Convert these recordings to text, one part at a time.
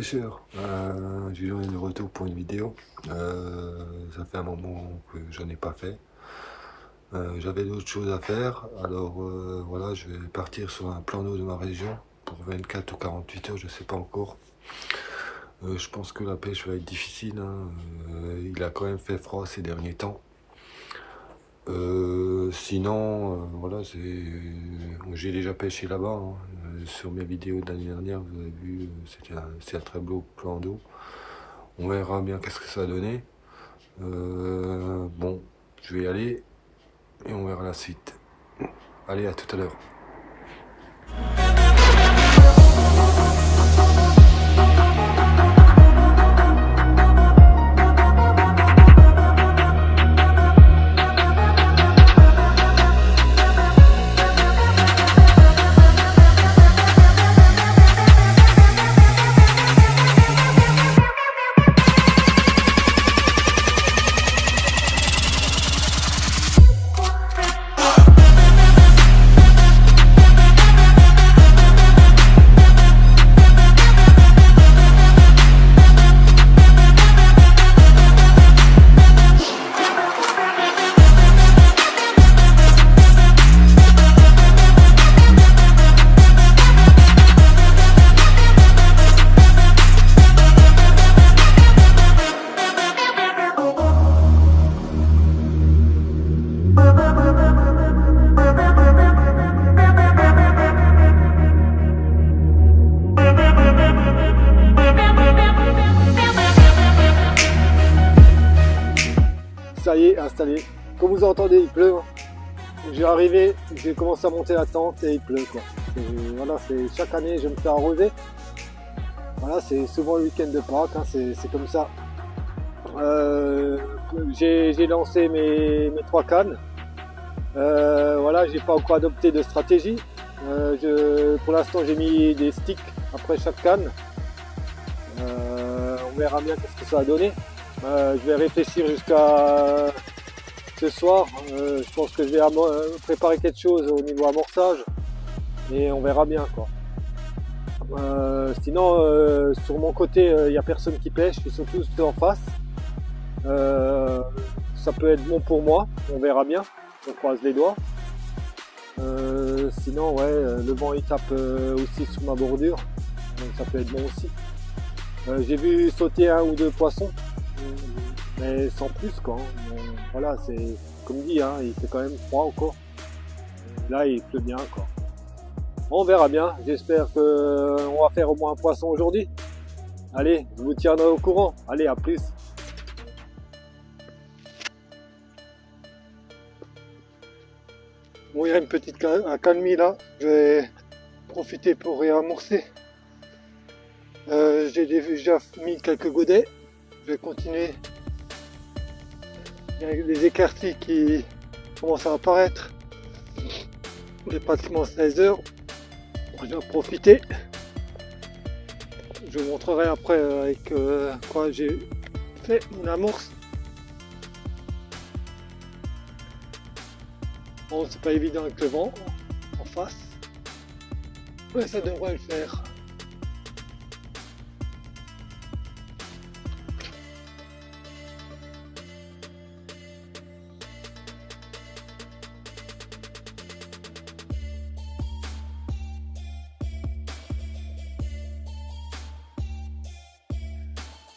pêcheurs, je viens de retour pour une vidéo. Ça fait un moment que j'en ai pas fait. J'avais d'autres choses à faire, alors voilà, je vais partir sur un plan d'eau de ma région pour 24 ou 48 heures, je sais pas encore. Je pense que la pêche va être difficile, hein. Il a quand même fait froid ces derniers temps. Sinon, voilà, j'ai déjà pêché là-bas, hein. Sur mes vidéos de l'année dernière, vous avez vu, c'est un très beau plan d'eau. On verra bien qu'est-ce que ça va donner. Bon, je vais y aller et on verra la suite. Allez, à tout à l'heure. Ça y est, installé. Comme vous entendez, il pleut. J'ai arrivé, j'ai commencé à monter la tente et il pleut, quoi. Voilà, chaque année je me fais arroser. Voilà, c'est souvent le week-end de Pâques, hein, c'est comme ça. J'ai lancé mes 3 cannes. Voilà, j'ai pas encore adopté de stratégie. Pour l'instant, j'ai mis des sticks après chaque canne. On verra bien qu'est-ce que ça va donner. Je vais réfléchir jusqu'à ce soir. Je pense que je vais préparer quelque chose au niveau amorçage et on verra bien, quoi. Sinon, sur mon côté, il n'y a personne qui pêche, ils sont tous en face. Ça peut être bon pour moi, on verra bien, on croise les doigts. Sinon, ouais, le vent il tape aussi sur ma bordure, donc ça peut être bon aussi. J'ai vu sauter 1 ou 2 poissons, mais sans plus, quoi. Voilà, c'est comme dit, hein, il fait quand même froid encore. Là, il pleut bien, quoi. On verra bien. J'espère qu'on va faire au moins un poisson aujourd'hui. Allez, je vous tiendrai au courant. Allez, à plus. Bon, il y a une petite accalmie là. Je vais profiter pour réamorcer. J'ai déjà mis quelques godets. Je vais continuer. Il y a des écartis qui commencent à apparaître. Il est pratiquement 16 heures. Je vais en profiter. Je vous montrerai après avec quoi j'ai fait mon amorce. Bon, c'est pas évident avec le vent en face. Mais ça devrait le faire.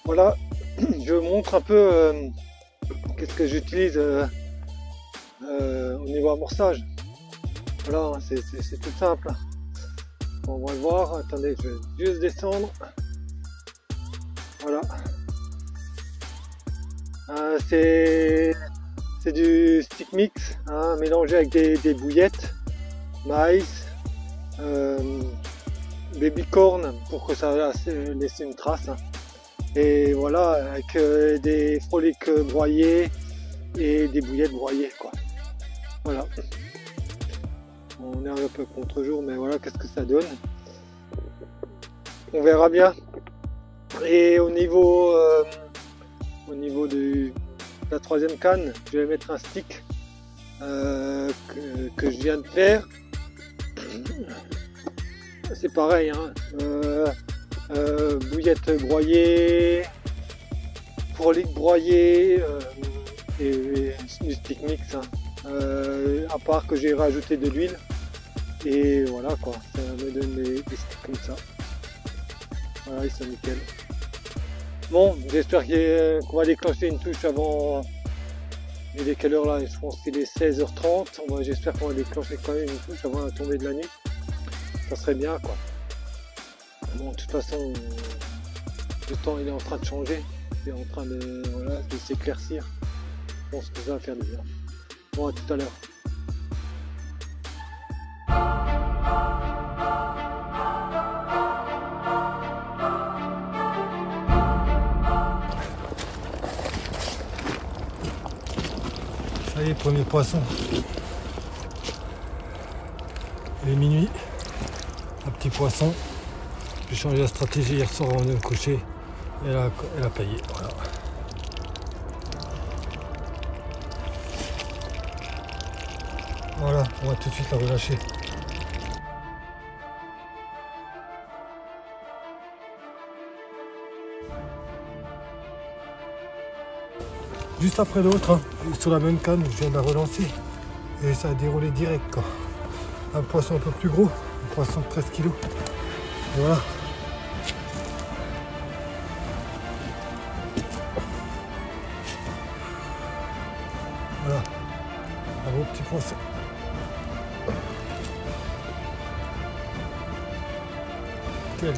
Voilà, je vous montre un peu qu'est-ce que j'utilise au niveau amorçage. Voilà, c'est tout simple. On va le voir. Attendez, je vais juste descendre. Voilà. C'est du stick mix, hein, mélangé avec des bouillettes, maïs, baby corn pour que ça laisse une trace. Hein. Et voilà, avec des frolics broyés et des bouillettes broyées, quoi. Voilà. On est un peu contre-jour, mais voilà, qu'est-ce que ça donne. On verra bien. Et au niveau de la 3e canne, je vais mettre un stick que je viens de faire. C'est pareil, hein. bouillette broyée, frolic broyé et stick mix. Hein. À part que j'ai rajouté de l'huile. Et voilà quoi, ça me donne des sticks comme ça. Voilà, ils sont nickel. Bon, j'espère qu'on va déclencher une touche avant. Il est quelle heure là? Je pense qu'il est 16h30. J'espère qu'on va déclencher quand même une touche avant la tombée de la nuit. Ça serait bien quoi. Bon, de toute façon, le temps il est en train de changer. Il est en train de, voilà, de s'éclaircir. Je pense que ça va faire du bien. Bon, à tout à l'heure. Ça y est, premier poisson. Il est minuit. Un petit poisson. J'ai changé la stratégie hier soir avant de me coucher. Elle a payé. Voilà. Voilà, on va tout de suite la relâcher. Juste après l'autre, hein, sur la même canne, je viens de la relancer et ça a déroulé direct quoi. Un poisson un peu plus gros, un poisson de 13 kg. Et voilà. Voilà, un beau petit poisson. Quel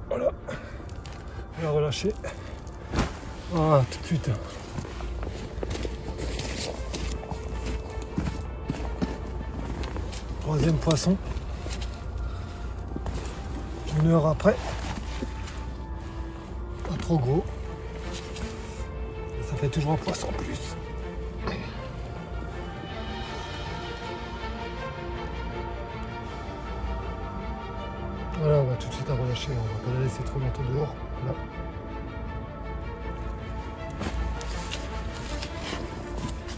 voilà, on va relâcher. Voilà, tout de suite. Troisième poisson. 1 heure après. Pas trop gros. Ça fait toujours un poisson en plus. Voilà, on va tout de suite la relâcher, on va pas la laisser trop longtemps dehors. Voilà.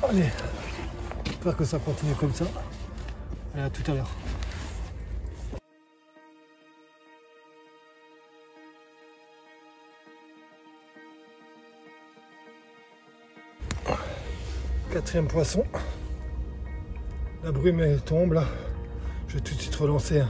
Allez, j'espère que ça continue comme ça. Allez, à tout à l'heure. Quatrième poisson. La brume elle tombe là. Je vais tout de suite relancer. Hein.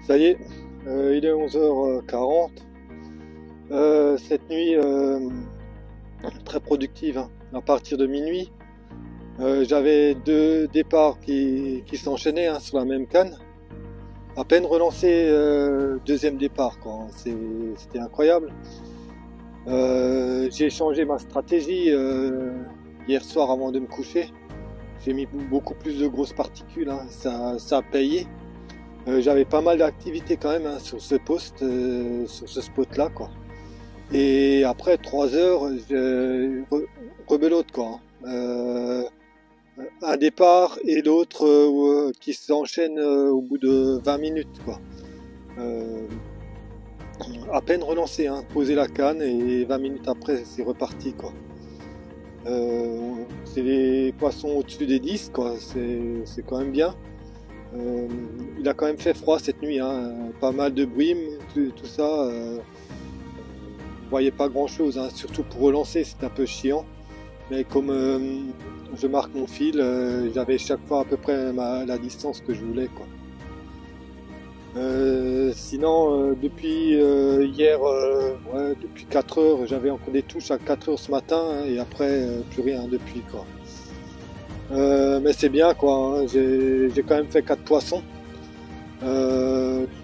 Ça y est, il est 11h40. Cette nuit très productive, hein. À partir de minuit, j'avais 2 départs qui s'enchaînaient hein, sur la même canne. À peine relancé, deuxième départ, quoi. C'était incroyable. J'ai changé ma stratégie hier soir avant de me coucher. J'ai mis beaucoup plus de grosses particules, hein. Ça a payé. J'avais pas mal d'activité quand même hein, sur ce poste, sur ce spot là quoi. Et après 3 heures, rebelote quoi. Un départ et l'autre qui s'enchaîne au bout de 20 minutes quoi. À peine relancé, hein, poser la canne et 20 minutes après c'est reparti quoi. C'est les poissons au-dessus des 10 quoi, c'est quand même bien. Il a quand même fait froid cette nuit, hein. Pas mal de brume, tout ça. On voyait pas grand chose, hein. Surtout pour relancer, c'est un peu chiant. Mais comme je marque mon fil, j'avais chaque fois à peu près la distance que je voulais, quoi. Sinon, depuis hier, ouais, depuis 4 heures, j'avais encore des touches à 4 heures ce matin, hein, et après, plus rien depuis, quoi. Mais c'est bien quoi, hein. J'ai quand même fait 4 poissons.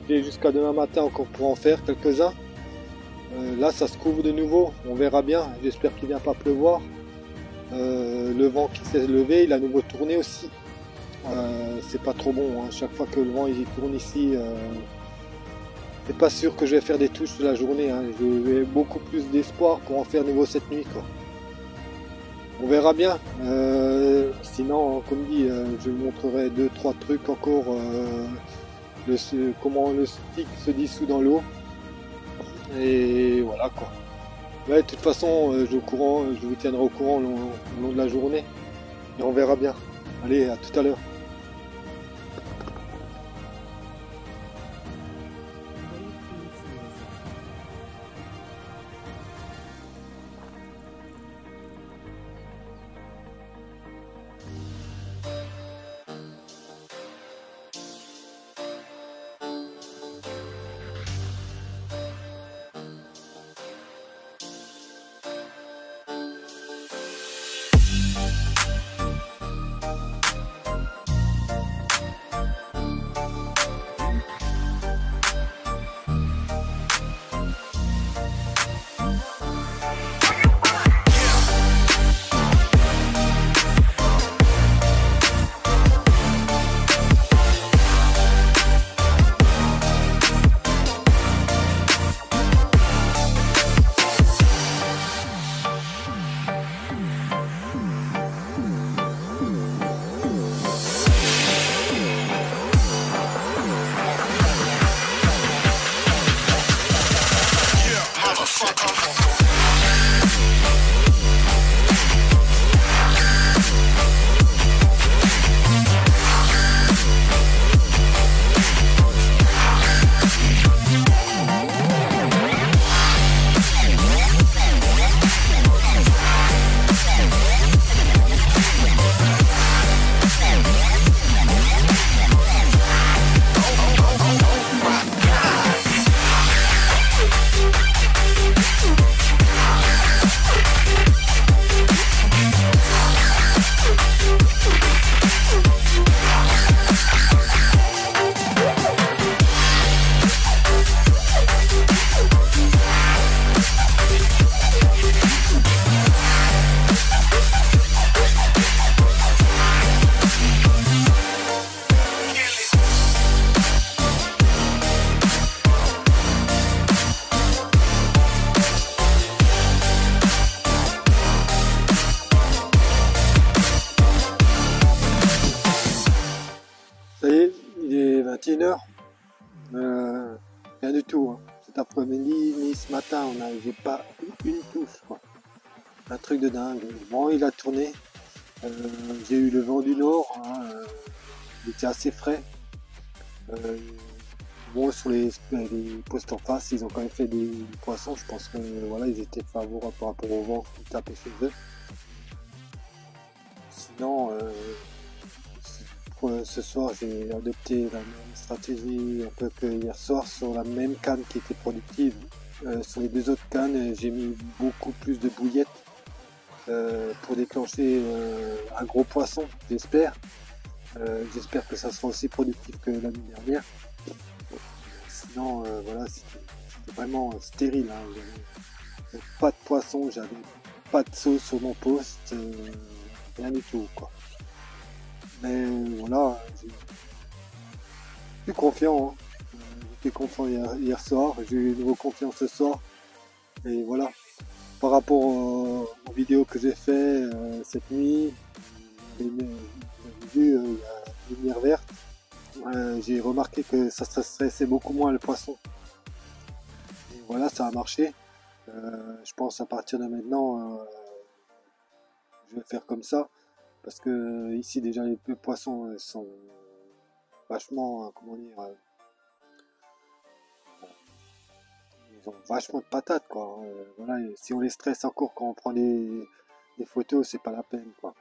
J'ai jusqu'à demain matin encore pour en faire quelques-uns. Là ça se couvre de nouveau, on verra bien, j'espère qu'il ne vient pas pleuvoir. Le vent qui s'est levé, il a à nouveau tourné aussi. C'est pas trop bon, hein. Chaque fois que le vent il tourne ici, c'est pas sûr que je vais faire des touches de la journée, hein. J'ai beaucoup plus d'espoir pour en faire nouveau cette nuit, quoi. On verra bien. Sinon, comme dit, je vous montrerai 2-3 trucs encore. Comment le stick se dissout dans l'eau. Et voilà quoi. Ouais, de toute façon, je vous tiendrai au courant au long de la journée. Et on verra bien. Allez, à tout à l'heure. Ça y est, il est 21h. Rien du tout, hein. Cet après-midi ni ce matin, j'ai pas eu une touche, quoi. Un truc de dingue. Bon, il a tourné. J'ai eu le vent du nord, hein, il était assez frais. Bon, sur les postes en face, ils ont quand même fait des poissons. Je pense que voilà, ils étaient favorables par rapport au vent qui tapait chez eux. Sinon, ce soir, j'ai adopté la même stratégie un peu que hier soir sur la même canne qui était productive. Sur les deux autres cannes, j'ai mis beaucoup plus de bouillettes pour déclencher un gros poisson, j'espère. J'espère que ça sera aussi productif que l'année dernière. Sinon, voilà, c'était vraiment stérile, hein. J'avais pas de poisson, j'avais pas de sauce sur mon poste, rien du tout, quoi. Mais voilà, je suis confiant, hein. J'étais confiant hier soir, j'ai eu de nouveau confiance ce soir. Et voilà, par rapport aux vidéos que j'ai fait cette nuit, vous avez vu, il y a une lumière verte. J'ai remarqué que ça stressait beaucoup moins le poisson. Et voilà, ça a marché. Je pense à partir de maintenant, je vais faire comme ça. Parce que ici déjà les poissons sont vachement, comment dire, ils ont vachement de patates, quoi. Voilà, et si on les stresse encore quand on prend des photos, c'est pas la peine, quoi.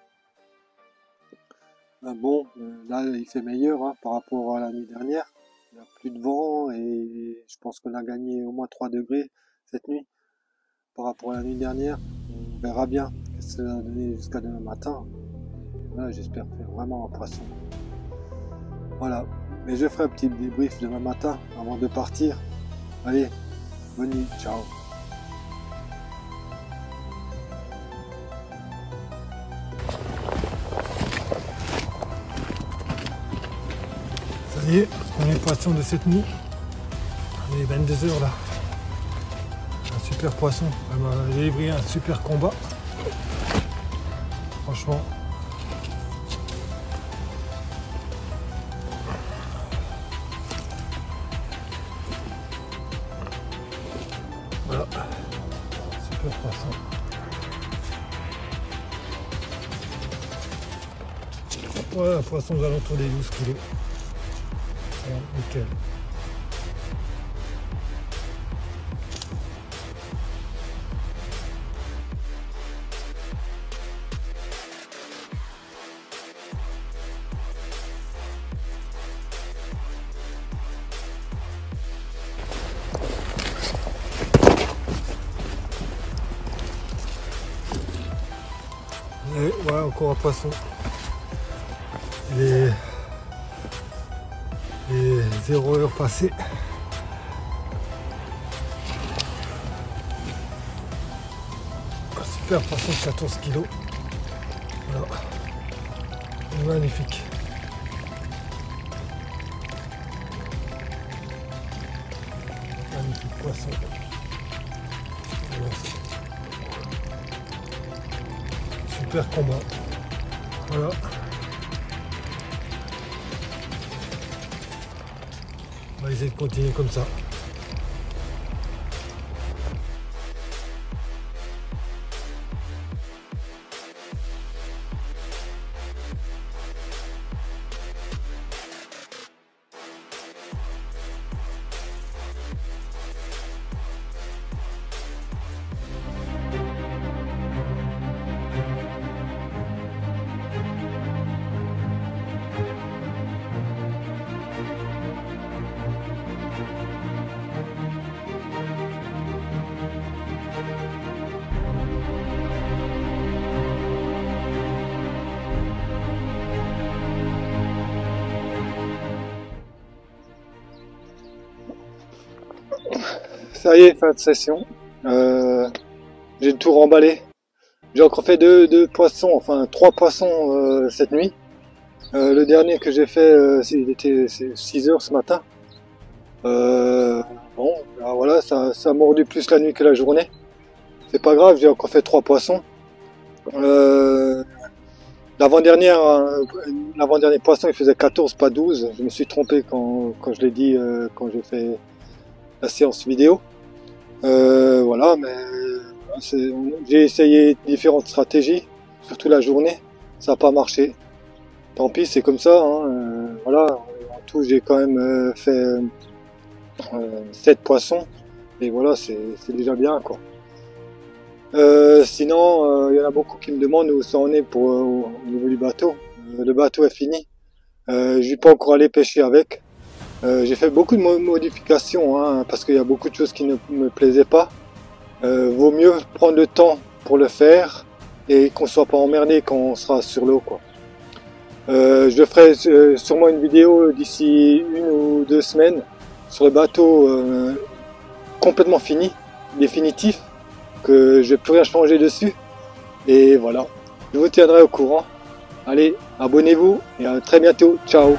Bon, là il fait meilleur, hein, par rapport à la nuit dernière. Il n'y a plus de vent et je pense qu'on a gagné au moins 3 degrés cette nuit par rapport à la nuit dernière. On verra bien ce que ça va donner jusqu'à demain matin. Là, j'espère faire vraiment un poisson. Voilà, mais je ferai un petit débrief demain matin avant de partir. Allez, bonne nuit, ciao. Ça y est, premier poisson de cette nuit. Il est 22 h là. Un super poisson. Elle m'a livré un super combat. Franchement. Voilà. Super poisson. Ouais, un poisson aux alentours des 12 kg. Voilà, nickel. Et voilà, encore un poisson. Les 0 heure passée. Un super poisson de 14 kg. Voilà. Magnifique. Magnifique poisson. Voilà. Super combat. Voilà. On va essayer de continuer comme ça. Ça y est, fin de session. J'ai tout remballé. J'ai encore fait deux poissons, enfin 3 poissons cette nuit. Le dernier que j'ai fait, il était 6 heures ce matin. Bon, ben voilà, ça a mordu plus la nuit que la journée. C'est pas grave, j'ai encore fait 3 poissons. L'avant-dernier poisson, il faisait 14, pas 12. Je me suis trompé quand je l'ai dit, quand j'ai fait la séance vidéo. Voilà, mais j'ai essayé différentes stratégies, surtout la journée, ça n'a pas marché. Tant pis, c'est comme ça, hein. Voilà, en tout j'ai quand même fait 7 poissons, et voilà, c'est déjà bien, quoi. Sinon, il y en a beaucoup qui me demandent où ça en est pour au niveau du bateau. Le bateau est fini, je suis pas encore allé pêcher avec. J'ai fait beaucoup de modifications, hein, parce qu'il y a beaucoup de choses qui ne me plaisaient pas. Vaut mieux prendre le temps pour le faire et qu'on soit pas emmerdé quand on sera sur l'eau, quoi. Je ferai sûrement une vidéo d'ici 1 ou 2 semaines sur le bateau complètement fini, définitif, que je vais plus rien changer dessus. Et voilà, je vous tiendrai au courant. Allez, abonnez-vous et à très bientôt. Ciao.